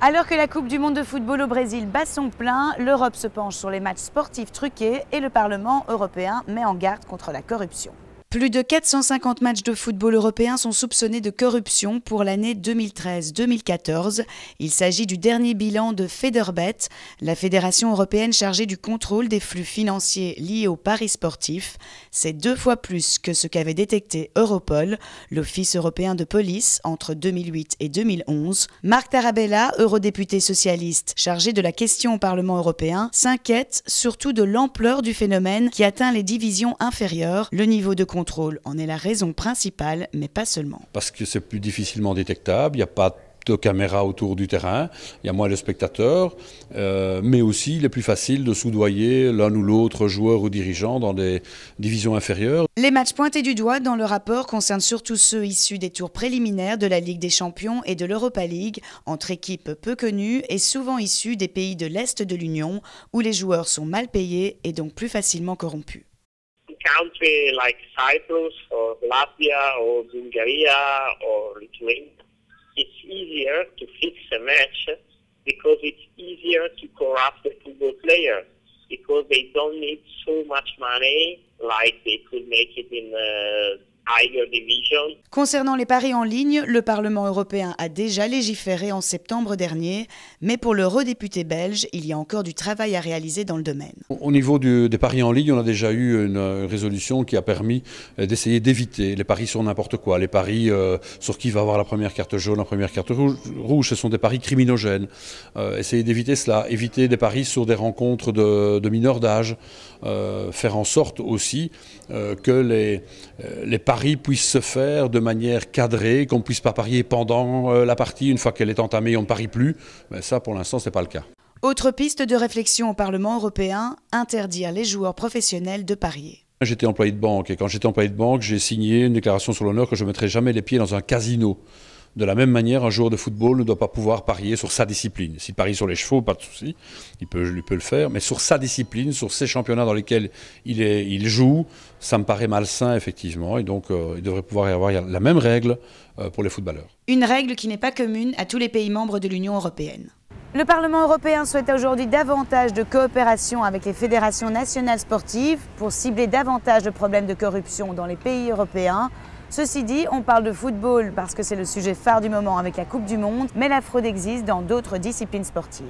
Alors que la Coupe du monde de football au Brésil bat son plein, l'Europe se penche sur les matchs sportifs truqués et le Parlement européen met en garde contre la corruption. Plus de 450 matchs de football européen sont soupçonnés de corruption pour l'année 2013-2014. Il s'agit du dernier bilan de Federbet, la fédération européenne chargée du contrôle des flux financiers liés aux paris sportifs. C'est 2 fois plus que ce qu'avait détecté Europol, l'Office européen de police, entre 2008 et 2011. Marc Tarabella, eurodéputé socialiste chargé de la question au Parlement européen, s'inquiète surtout de l'ampleur du phénomène qui atteint les divisions inférieures. Le niveau de contrôle en est la raison principale, mais pas seulement. Parce que c'est plus difficilement détectable, il n'y a pas de caméra autour du terrain, il y a moins de spectateurs, mais aussi il est plus facile de soudoyer l'un ou l'autre joueur ou dirigeant dans des divisions inférieures. Les matchs pointés du doigt dans le rapport concernent surtout ceux issus des tours préliminaires de la Ligue des Champions et de l'Europa League, entre équipes peu connues et souvent issues des pays de l'Est de l'Union, où les joueurs sont mal payés et donc plus facilement corrompus. Country like Cyprus or Latvia or Bulgaria or Lithuania, it's easier to fix a match because it's easier to corrupt the football players because they don't need so much money like they could make it in higher division. Concernant les paris en ligne, le Parlement européen a déjà légiféré en septembre dernier, mais pour l'eurodéputé belge, il y a encore du travail à réaliser dans le domaine. Au niveau des paris en ligne, on a déjà eu une résolution qui a permis d'essayer d'éviter les paris sur n'importe quoi, les paris sur qui va avoir la première carte jaune, la première carte rouge, ce sont des paris criminogènes. Essayer d'éviter cela, éviter des paris sur des rencontres de mineurs d'âge, faire en sorte aussi que les paris puissent se faire de manière cadrée, qu'on ne puisse pas parier pendant la partie, une fois qu'elle est entamée, on ne parie plus. Mais ça, pour l'instant, ce n'est pas le cas. Autre piste de réflexion au Parlement européen, interdire les joueurs professionnels de parier. J'étais employé de banque et quand j'étais employé de banque, j'ai signé une déclaration sur l'honneur que je ne mettrai jamais les pieds dans un casino. De la même manière, un joueur de football ne doit pas pouvoir parier sur sa discipline. S'il parie sur les chevaux, pas de souci, il peut le faire, mais sur sa discipline, sur ces championnats dans lesquels il joue, ça me paraît malsain, effectivement, et donc il devrait pouvoir y avoir la même règle pour les footballeurs. Une règle qui n'est pas commune à tous les pays membres de l'Union européenne. Le Parlement européen souhaite aujourd'hui davantage de coopération avec les fédérations nationales sportives pour cibler davantage de problèmes de corruption dans les pays européens. Ceci dit, on parle de football parce que c'est le sujet phare du moment avec la Coupe du Monde, mais la fraude existe dans d'autres disciplines sportives.